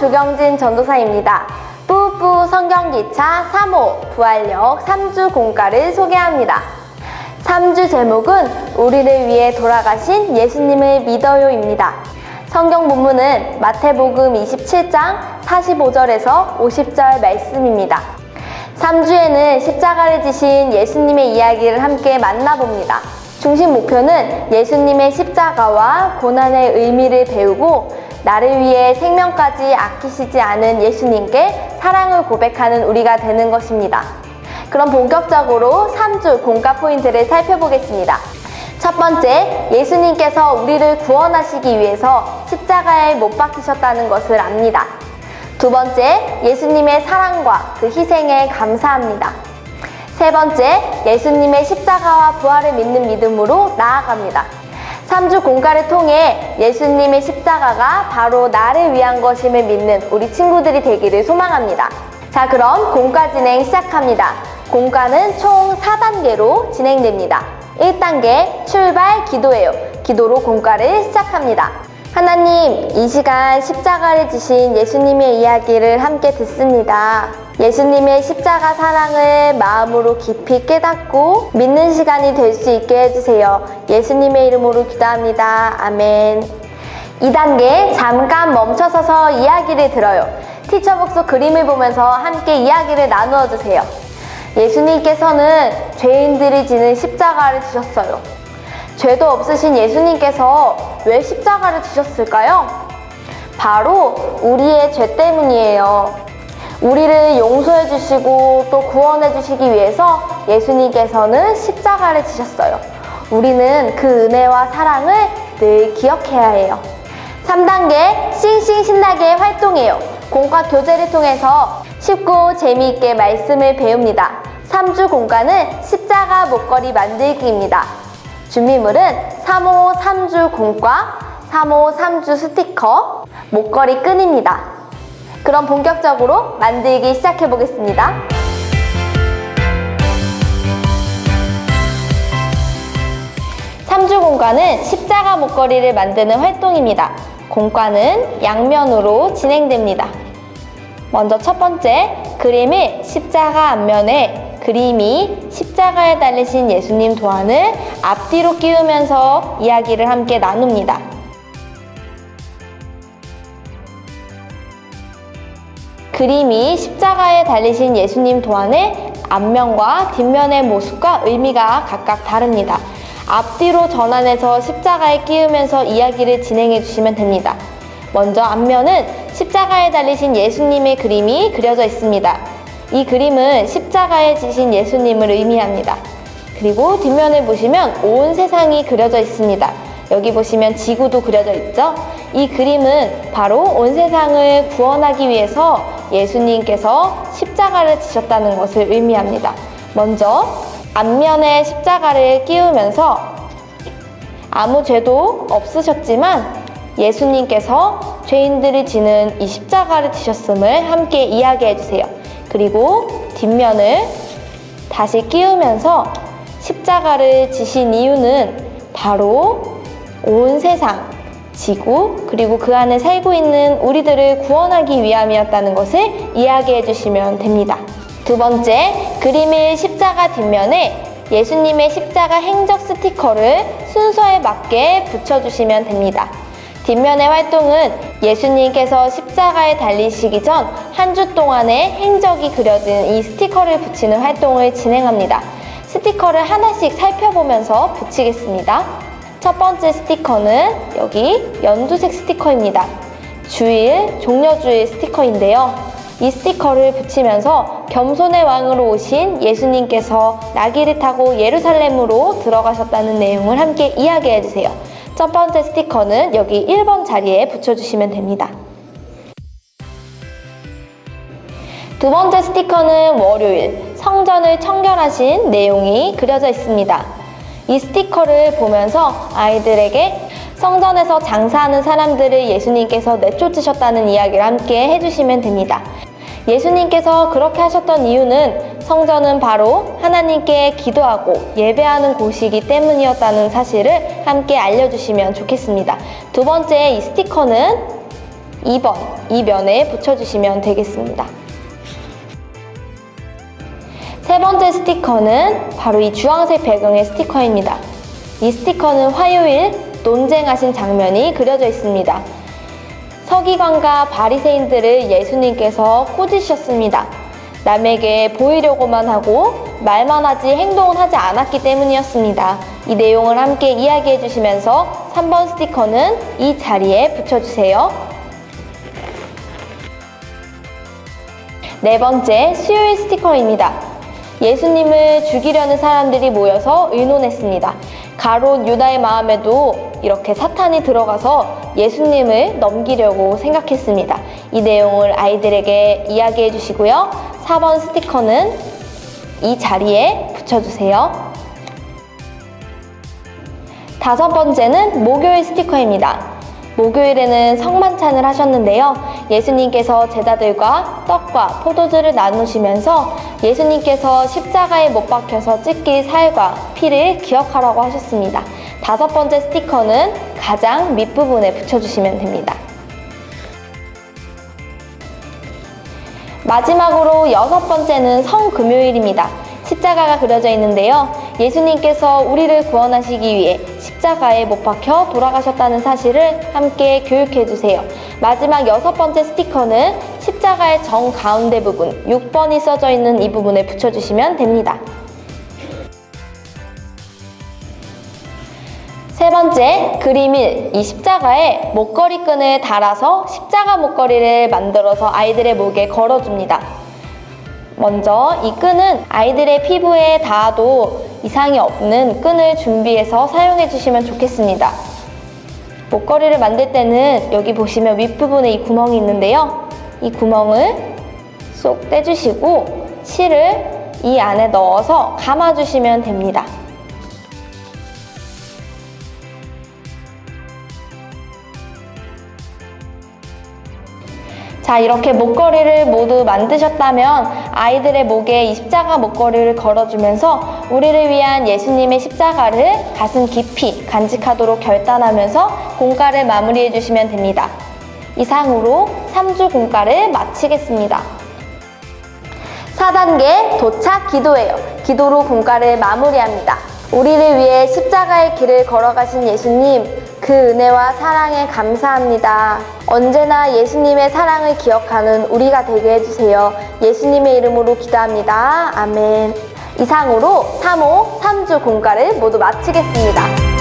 조경진 전도사입니다. 뿌뿌 성경기차 3호 부활역 3주 공과를 소개합니다. 3주 제목은 우리를 위해 돌아가신 예수님을 믿어요입니다. 성경 본문은 마태복음 27장 45절에서 50절 말씀입니다. 3주에는 십자가를 지신 예수님의 이야기를 함께 만나봅니다. 중심 목표는 예수님의 십자가와 고난의 의미를 배우고 나를 위해 생명까지 아끼시지 않은 예수님께 사랑을 고백하는 우리가 되는 것입니다. 그럼 본격적으로 3주 공과 포인트를 살펴보겠습니다. 첫 번째, 예수님께서 우리를 구원하시기 위해서 십자가에 못 박히셨다는 것을 압니다. 두 번째, 예수님의 사랑과 그 희생에 감사합니다. 세 번째, 예수님의 십자가와 부활을 믿는 믿음으로 나아갑니다. 3주 공과를 통해 예수님의 십자가가 바로 나를 위한 것임을 믿는 우리 친구들이 되기를 소망합니다. 자, 그럼 공과 진행 시작합니다. 공과는 총 4단계로 진행됩니다. 1단계 출발 기도예요. 기도로 공과를 시작합니다. 하나님, 이 시간 십자가를 지신 예수님의 이야기를 함께 듣습니다. 예수님의 십자가 사랑을 마음으로 깊이 깨닫고 믿는 시간이 될 수 있게 해주세요. 예수님의 이름으로 기도합니다. 아멘. 2단계 잠깐 멈춰서서 이야기를 들어요. 티처북스 그림을 보면서 함께 이야기를 나누어 주세요. 예수님께서는 죄인들이 지는 십자가를 지셨어요. 죄도 없으신 예수님께서 왜 십자가를 지셨을까요? 바로 우리의 죄 때문이에요. 우리를 용서해 주시고 또 구원해 주시기 위해서 예수님께서는 십자가를 지셨어요. 우리는 그 은혜와 사랑을 늘 기억해야 해요. 3단계 싱싱 신나게 활동해요. 공과 교재를 통해서 쉽고 재미있게 말씀을 배웁니다. 3주 공과는 십자가 목걸이 만들기입니다. 준비물은 3호 3주 공과, 3호 3주 스티커, 목걸이 끈입니다. 그럼 본격적으로 만들기 시작해 보겠습니다. 삼주 공과는 십자가 목걸이를 만드는 활동입니다. 공과는 양면으로 진행됩니다. 먼저 첫 번째, 그림을 십자가 앞면에 그림이 십자가에 달리신 예수님 도안을 앞뒤로 끼우면서 이야기를 함께 나눕니다. 그림이 십자가에 달리신 예수님 도안의 앞면과 뒷면의 모습과 의미가 각각 다릅니다. 앞뒤로 전환해서 십자가에 끼우면서 이야기를 진행해 주시면 됩니다. 먼저 앞면은 십자가에 달리신 예수님의 그림이 그려져 있습니다. 이 그림은 십자가에 지신 예수님을 의미합니다. 그리고 뒷면을 보시면 온 세상이 그려져 있습니다. 여기 보시면 지구도 그려져 있죠? 이 그림은 바로 온 세상을 구원하기 위해서 예수님께서 십자가를 지셨다는 것을 의미합니다. 먼저 앞면에 십자가를 끼우면서 아무 죄도 없으셨지만 예수님께서 죄인들이 지는 이 십자가를 지셨음을 함께 이야기해 주세요. 그리고 뒷면을 다시 끼우면서 십자가를 지신 이유는 바로 온 세상, 지구, 그리고 그 안에 살고 있는 우리들을 구원하기 위함이었다는 것을 이야기해 주시면 됩니다. 두 번째, 그림의 십자가 뒷면에 예수님의 십자가 행적 스티커를 순서에 맞게 붙여주시면 됩니다. 뒷면의 활동은 예수님께서 십자가에 달리시기 전 한 주 동안의 행적이 그려진 이 스티커를 붙이는 활동을 진행합니다. 스티커를 하나씩 살펴보면서 붙이겠습니다. 첫 번째 스티커는 여기 연두색 스티커입니다. 주일, 종려주일 스티커인데요. 이 스티커를 붙이면서 겸손의 왕으로 오신 예수님께서 나귀를 타고 예루살렘으로 들어가셨다는 내용을 함께 이야기해 주세요. 첫 번째 스티커는 여기 1번 자리에 붙여주시면 됩니다. 두 번째 스티커는 월요일, 성전을 청결하신 내용이 그려져 있습니다. 이 스티커를 보면서 아이들에게 성전에서 장사하는 사람들을 예수님께서 내쫓으셨다는 이야기를 함께 해주시면 됩니다. 예수님께서 그렇게 하셨던 이유는 성전은 바로 하나님께 기도하고 예배하는 곳이기 때문이었다는 사실을 함께 알려주시면 좋겠습니다. 두 번째 이 스티커는 2번 이 면에 붙여주시면 되겠습니다. 세 번째 스티커는 바로 이 주황색 배경의 스티커입니다. 이 스티커는 화요일 논쟁하신 장면이 그려져 있습니다. 서기관과 바리새인들을 예수님께서 꾸짖으셨습니다. 남에게 보이려고만 하고 말만 하지 행동은 하지 않았기 때문이었습니다. 이 내용을 함께 이야기해 주시면서 3번 스티커는 이 자리에 붙여주세요. 네 번째, 수요일 스티커입니다. 예수님을 죽이려는 사람들이 모여서 의논했습니다. 가롯 유다의 마음에도 이렇게 사탄이 들어가서 예수님을 넘기려고 생각했습니다. 이 내용을 아이들에게 이야기해 주시고요. 4번 스티커는 이 자리에 붙여주세요. 다섯 번째는 목요일 스티커입니다. 목요일에는 성만찬을 하셨는데요. 예수님께서 제자들과 떡과 포도주를 나누시면서 예수님께서 십자가에 못 박혀서 찢길 살과 피를 기억하라고 하셨습니다. 다섯 번째 스티커는 가장 밑부분에 붙여주시면 됩니다. 마지막으로 여섯 번째는 성금요일입니다. 십자가가 그려져 있는데요. 예수님께서 우리를 구원하시기 위해 십자가에 못 박혀 돌아가셨다는 사실을 함께 교육해 주세요. 마지막 여섯 번째 스티커는 십자가의 정 가운데 부분 6번이 써져 있는 이 부분에 붙여주시면 됩니다. 세 번째, 그림 1. 이 십자가에 목걸이 끈을 달아서 십자가 목걸이를 만들어서 아이들의 목에 걸어줍니다. 먼저 이 끈은 아이들의 피부에 닿아도 이상이 없는 끈을 준비해서 사용해 주시면 좋겠습니다. 목걸이를 만들 때는 여기 보시면 윗부분에 이 구멍이 있는데요. 이 구멍을 쏙 떼주시고 실을 이 안에 넣어서 감아주시면 됩니다. 자, 이렇게 목걸이를 모두 만드셨다면 아이들의 목에 이 십자가 목걸이를 걸어주면서 우리를 위한 예수님의 십자가를 가슴 깊이 간직하도록 결단하면서 공과를 마무리해 주시면 됩니다. 이상으로 3주 공과를 마치겠습니다. 4단계 도착 기도예요. 기도로 공과를 마무리합니다. 우리를 위해 십자가의 길을 걸어가신 예수님, 그 은혜와 사랑에 감사합니다. 언제나 예수님의 사랑을 기억하는 우리가 되게 해주세요. 예수님의 이름으로 기도합니다. 아멘. 이상으로 3호 3주 공과를 모두 마치겠습니다.